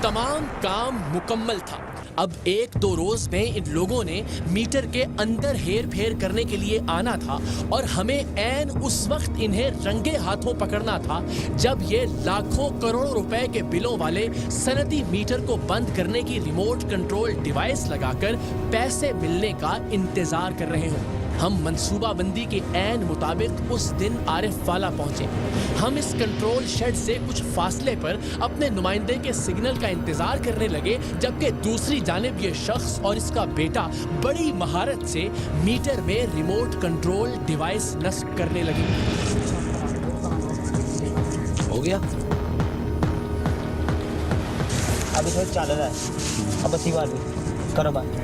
तमाम काम मुकम्मल था। अब 1-2 रोज में इन लोगों ने मीटर के अंदर हेर फेर करने के लिए आना था और हमें ऐन उस वक्त इन्हें रंगे हाथों पकड़ना था जब ये लाखों करोड़ों रुपए के बिलों वाले सनदी मीटर को बंद करने की रिमोट कंट्रोल डिवाइस लगाकर पैसे मिलने का इंतजार कर रहे हों। हम मंसूबाबंदी के ऐन मुताबिक उस दिन आरिफ वाला पहुंचे। हम इस कंट्रोल शेड से कुछ फासले पर अपने नुमाइंदे के सिग्नल का इंतजार करने लगे, जबकि दूसरी जानिब ये शख्स और इसका बेटा बड़ी महारत से मीटर में रिमोट कंट्रोल डिवाइस नस्ब करने लगे। हो गया, अभी थोड़ा चल रहा है, अब अच्छी बात करो बात।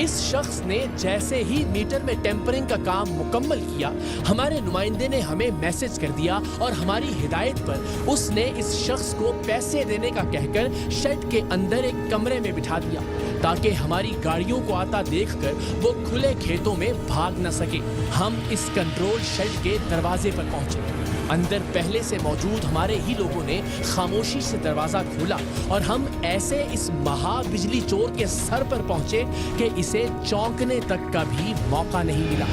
इस शख्स ने जैसे ही मीटर में टेम्परिंग का काम मुकम्मल किया, हमारे नुमाइंदे ने हमें मैसेज कर दिया और हमारी हिदायत पर उसने इस शख्स को पैसे देने का कहकर शेड के अंदर एक कमरे में बिठा दिया ताकि हमारी गाड़ियों को आता देखकर वो खुले खेतों में भाग न सके। हम इस कंट्रोल शेड के दरवाजे पर पहुंचे। अंदर पहले से मौजूद हमारे ही लोगों ने खामोशी से दरवाजा खोला और हम ऐसे इस महा बिजली चोर के सर पर पहुंचे कि इसे चौंकने तक का भी मौका नहीं मिला।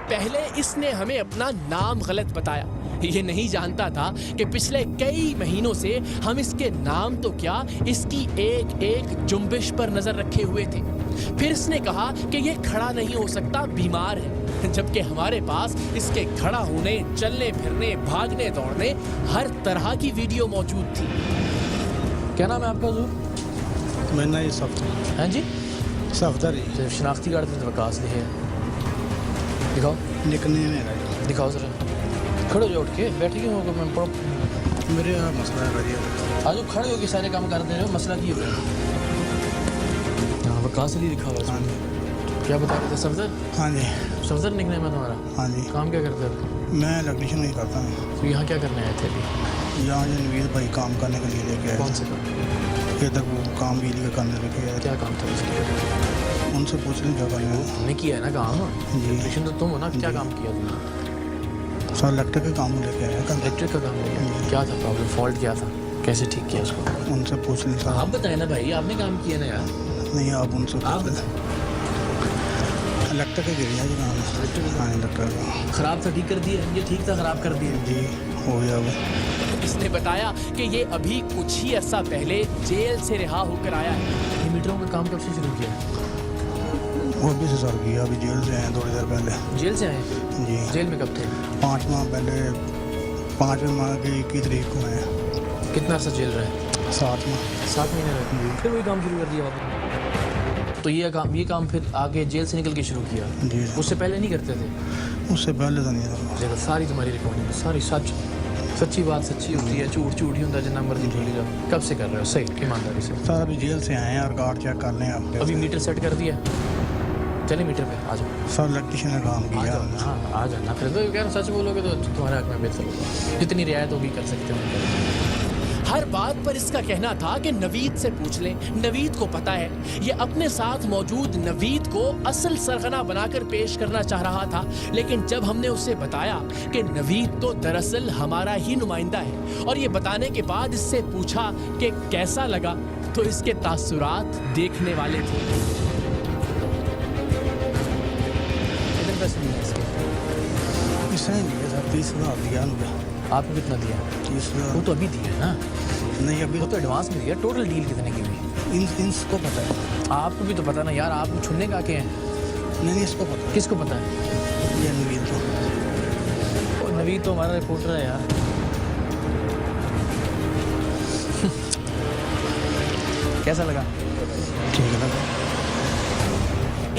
पहले इसने हमें अपना नाम गलत बताया। ये नहीं जानता था कि पिछले कई महीनों से हम इसके नाम तो क्या, इसकी एक एक जुम्बिश पर नजर रखे हुए थे। फिर इसने कहा कि ये खड़ा नहीं हो सकता, बीमार है, जबकि हमारे पास इसके खड़ा होने, चलने फिरने, भागने दौड़ने हर तरह की वीडियो मौजूद थी। क्या नाम है आपका हुजूर? मेरा नाम सफदर। हाँ जी, सफदर ही। शनाख्ती कार्ड से वकास है, दिखाओ। निकलने मेरा दिखाओ जरा, खड़े हो जाओ, उठ के बैठे क्यों होगा? मैं पढ़ो। मेरे यहाँ मसला है भाई। आज खड़े हो के सारे काम कर दे रहे हो, मसला की है? हाँ, वकास अली लिखा हुआ है। क्या बता रहे थे? सफदर? हाँ जी। सफदर निकने में तुम्हारा? हाँ जी। काम क्या करते हो? मैं इलेक्ट्रिशियन नहीं करता हूँ। तो यहाँ क्या करने आए थे अभी? यहाँ जो नवीर भाई काम करने के लिए लेके आए। कौन से काम? इधर वो काम बिजली का करने लेके आए। क्या काम था उसका? उनसे पूछ लें क्या करना है। तुमने किया है ना काम? जी। इलेक्ट्रिशियन तो तुम हो ना, क्या काम किया तुमने? सर इलेक्ट्रिक का काम लेके आया। इलेक्ट्रिक का काम किया? क्या था प्रॉब्लम, फॉल्ट क्या था, कैसे ठीक किया उसको? उनसे पूछ लें सर। आप बताए ना भाई, आपने काम किया ना यार। नहीं, आप उनसे आप बताएं। इलेक्ट्रिक का गिरिया जी काम है। हाँ, इलेक्ट्रिक का खराब था, ठीक कर दिया? ये ठीक था, खराब कर दिया? जी, हो गया वो। इसने बताया कि ये अभी कुछ ही अरसा पहले जेल से रिहा होकर आया है। ये मीटरों का काम कब से शुरू किया? वो भी से सर किया, अभी जेल से आए थोड़ी देर पहले। जेल से आए? जी। जेल में कब थे? 5 माह पहले, 5वें माह की 21 तारीख को आए। कितना अर्सा जेल रहे? 7 माह। 7 महीने रहे। फिर वही काम शुरू कर दिया आपने? तो ये काम फिर आगे जेल से निकल के शुरू किया? जी। उससे पहले नहीं करते थे? उससे पहले तो नहीं था। देखो सारी तुम्हारी रिकॉर्डिंग, सारी सच्ची बात सच्ची होती है, झूठ ही होता है, जितना मर्जी बोली जाओ। कब से कर रहे हो सही ईमानदारी से? सर अभी जेल से आए हैं और कार्ड चेक कर लें आप। अभी मीटर सेट कर दिया? चले मीटर पे आ जाओ। सर इलेक्ट्रिशियन का काम आ किया। जाओ ना, आ जाना। फिर तो क्या सच बोलोगे तो तुम्हारे हक में बेहतर होगा। जितनी रियायत होगी कर सकते हो। हर बात पर इसका कहना था कि नवीद से पूछ लें, नवीद को पता है। ये अपने साथ मौजूद नवीद को असल सरगना बनाकर पेश करना चाह रहा था, लेकिन जब हमने उसे बताया कि नवीद तो दरअसल हमारा ही नुमाइंदा है और ये बताने के बाद इससे पूछा कि कैसा लगा, तो इसके तासुरात देखने वाले थे। कितने पैसे दिए इसके? इसने दिया सर 30,000 दिया उनको। आपको कितना दिया? 30,000। वो तो अभी दिया है ना? नहीं, अभी वो तो एडवांस में दिया। टोटल डील कितने की हुई? इनको पता है। आपको भी तो पता ना यार, आप छुड़ने का के हैं। नहीं, इसको पता है। किसको पता है? ये नवीद को। और नवीद तो हमारा रिपोर्टर है यार। कैसा लगा? ठीक लगा।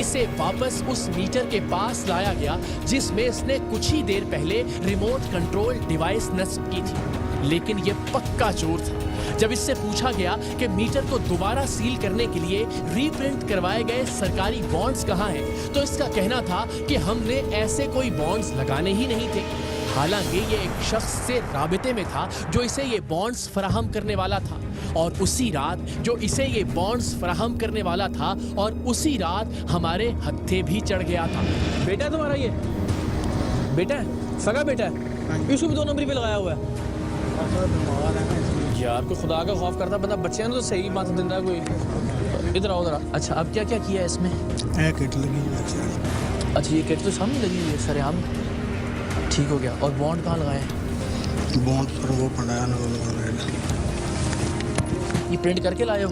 इसे वापस उस मीटर के पास लाया गया जिसमें इसने कुछ ही देर पहले रिमोट कंट्रोल डिवाइस नस्ब की थी, लेकिन ये पक्का चोर था। जब इससे पूछा गया कि मीटर को दोबारा सील करने के लिए रीप्रिंट करवाए गए सरकारी बॉन्ड्स कहाँ हैं, तो इसका कहना था कि हमने ऐसे कोई बॉन्ड्स लगाने ही नहीं थे। हालांकि ये एक शख्स से राबिते में था जो इसे ये बॉन्ड्स फराहम करने वाला था, और उसी रात जो इसे ये बॉन्ड्स फराहम करने वाला था, और उसी रात हमारे हत्थे भी चढ़ गया था। बेटा है तुम्हारा ये? बेटा है? सगा बेटा है? इसको भी 2 नंबरी पे लगाया हुआ है। यार कोई खुदा का खौफ करता बंदा, बच्चे तो सही बात दिन रहा कोई। इधर आओ जरा। अच्छा अब क्या क्या किया है इसमें? एक किट लगी हुई है। अच्छा ये किट तो सामने लगी हुई है सरेआम, ठीक हो गया। और बॉन्ड कहाँ लगाए हैं? बॉन्ड पर वो पड़ा ना, ये प्रिंट करके लाए हो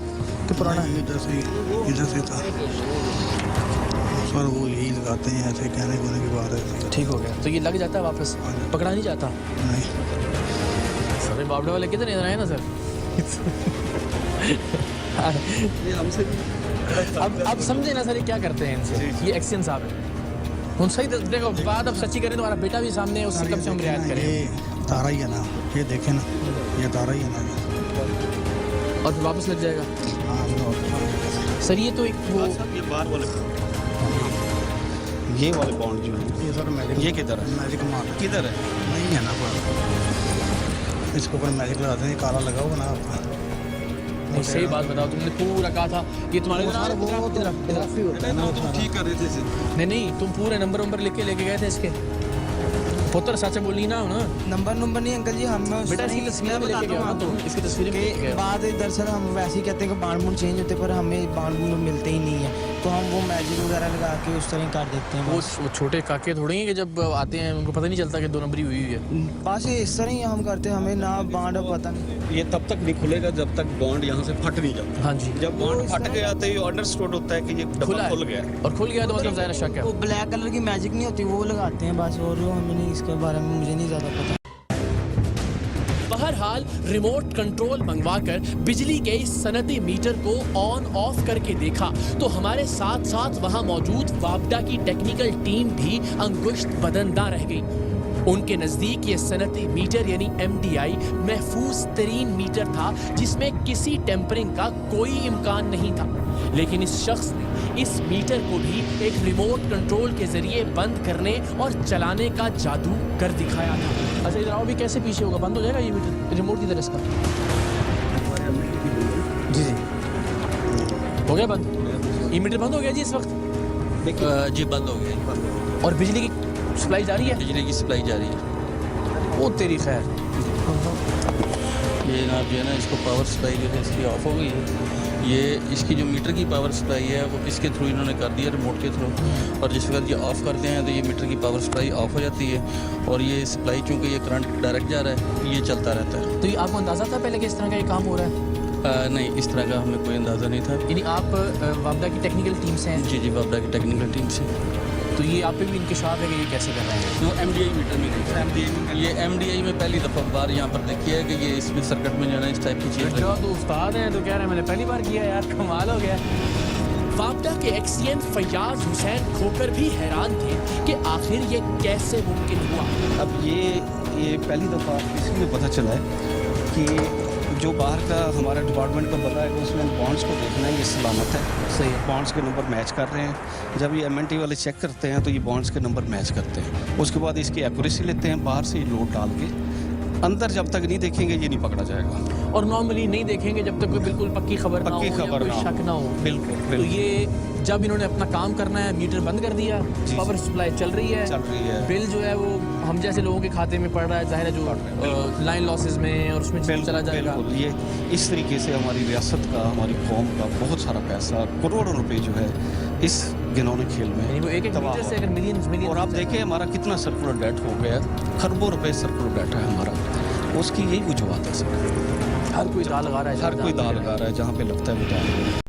कि पुराना है? इधर से था सर, वो यही लगाते हैं ऐसे कहने कोने की बात है। ठीक हो गया। तो ये लग जाता है वापस, पकड़ा नहीं जाता? नहीं सर बावड़े वाले कितने इधर आए ना सर। अब समझे ना सर ये क्या करते हैं इनसे। ये एक्शन साहब है उन सही देखो बात अब सच्ची करें, तुम्हारा बेटा भी सामने है, उससे कम से कम रियायत करें। ये तारा ही है ना, ये देखे ना, ये तारा ही है ना, और फिर वापस लग जाएगा। हाँ सर ये तो एक वो ये बाहर वाले ये वाले बॉन्ड जो है ये सर मैजिक, ये किधर है? मैजिक मार किधर है? नहीं है ना पर इसके ऊपर मैजिक लगाते हैं, काला लगा हुआ ना आपका। नहीं, सही बात बताओ, तुमने पूरा कहा था ये तुम्हारे ठीक कर रहे थे इसे। नहीं तुम पूरे नंबर लेके गए थे इसके। पुत्र सच बोली ना ना नंबर नहीं अंकल जी, हम बेटा इसकी तस्वीरें भी लेके गया ना, तो इसकी तस्वीरें भी लेके गया। बाद दरअसल हम वैसे ही कहते हैं कि बांड बूंड चेंज होते, पर हमें बांड बूंड मिलते ही नहीं है, तो हम वो मैजिक वगैरह लगा के उस तरह कर देते हैं। वो छोटे काके थोड़े हैं कि जब आते हैं उनको पता नहीं चलता कि 2 नंबरी हुई है। बस इस तरह ही हम करते हैं, हमें ना बांड पता नहीं। ये तब तक नहीं खुलेगा जब तक बॉन्ड यहाँ से फट नहीं जाता। हाँ जी, जब बॉन्ड फट गया तो ये अंडरस्टूड होता है कि ये खुला डब्बा है। खुल गया। और खुल गया तो मतलब ज़ाहिर शक है। वो ब्लैक कलर की मैजिक नहीं होती, वो लगाते हैं बस, और हमें नहीं, इसके बारे में मुझे नहीं ज़्यादा पता। बहरहाल रिमोट कंट्रोल मंगवाकर बिजली के इस सनती मीटर को ऑन ऑफ करके देखा तो हमारे साथ साथ वहां मौजूद वापडा की टेक्निकल टीम भी अंगुश्त बदनदा रह गई। उनके नजदीक ये सनती मीटर यानी MDI महफूज तरीन मीटर था जिसमें किसी टेम्परिंग का कोई इम्कान नहीं था, लेकिन इस शख्स ने इस मीटर को भी एक रिमोट कंट्रोल के जरिए बंद करने और चलाने का जादू कर दिखाया था। अच्छा इधर आओ, भी कैसे पीछे होगा? बंद हो जाएगा ये मीटर रिमोट की तरह इसका? जी हो गया बंद। ये मीटर बंद हो गया जी इस वक्त? जी बंद हो गया। और बिजली की सप्लाई जारी है? बिजली की सप्लाई जारी है। वो तेरी खैर। ये जनाब जो है ना, इसको पावर सप्लाई जो है इसकी ऑफ हो गई है। ये इसकी जो मीटर की पावर सप्लाई है वो इसके थ्रू इन्होंने कर दिया, रिमोट के थ्रू। और जिस वक्त ये ऑफ़ करते हैं तो ये मीटर की पावर सप्लाई ऑफ हो जाती है, और ये सप्लाई चूँकि ये करंट डायरेक्ट जा रहा है, ये चलता रहता है। तो ये आपको अंदाज़ा था पहले कि इस तरह का ये काम हो रहा है? नहीं, इस तरह का हमें कोई अंदाज़ा नहीं था। यानी आप वापडा की टेक्निकल टीम से हैं? जी वापडा की टेक्निकल टीम से। तो ये आप पे भी इंकशाफ है कि ये कैसे कर रहे हैं? वो MDI मीटर में नहीं था। ये MDI में पहली दफ़ा बार यहाँ पर देखी है कि ये इसमें सर्किट में जो है ना इस टाइप की चीज़ जो तो उस्ताद हैं तो कह रहे हैं मैंने पहली बार किया यार, कमाल हो गया। वापडा के एक्सीएम फैयाज हुसैन खोकर भी हैरान थे कि आखिर ये कैसे मुमकिन हुआ। अब ये पहली दफ़ा इसलिए पता चला है कि जो बाहर का हमारा डिपार्टमेंट का बंदा है कि उसने बॉन्ड्स को देखना है, ये सलामत है, सही है। बॉन्ड्स के नंबर मैच कर रहे हैं। जब ये MNT वाले चेक करते हैं तो ये बॉन्ड्स के नंबर मैच करते हैं। उसके बाद इसकी एक्यूरेसी लेते हैं, बाहर से ये लोड डाल के। अंदर जब तक नहीं देखेंगे ये नहीं पकड़ा जाएगा। और नॉर्मली नहीं देखेंगे जब तक कोई बिल्कुल पक्की खबर ना हो, पक्की या खबर कोई ना हो। शक ना हो। बिल्कुल तो बिल्कुल ये जब इन्होंने अपना काम करना है, मीटर बंद कर दिया, जी। पावर सप्लाई चल रही है, चल रही है। बिल जो है वो हम जैसे लोगों के खाते में पड़ रहा है, जाहिर है जो लाइन लॉसेस में और उसमें चला जाएगा। बिल्कुल ये इस तरीके से हमारी रियासत का, हमारी कौम का बहुत सारा पैसा, करोड़ों रुपए जो है इस घिनौने खेल यानी वो में एक तबाह मीटर से हो अगर गए। मिलियन और आप देखिए हमारा कितना सर्कुलर डेट हो गया, खरबों रुपए सर्कुलर डेट है हमारा। उसकी यही वजूहत है सर। हर कोई दाल लगा रहा है, हर कोई दाल लगा रहा है, जहाँ पे लगता है वो दाल।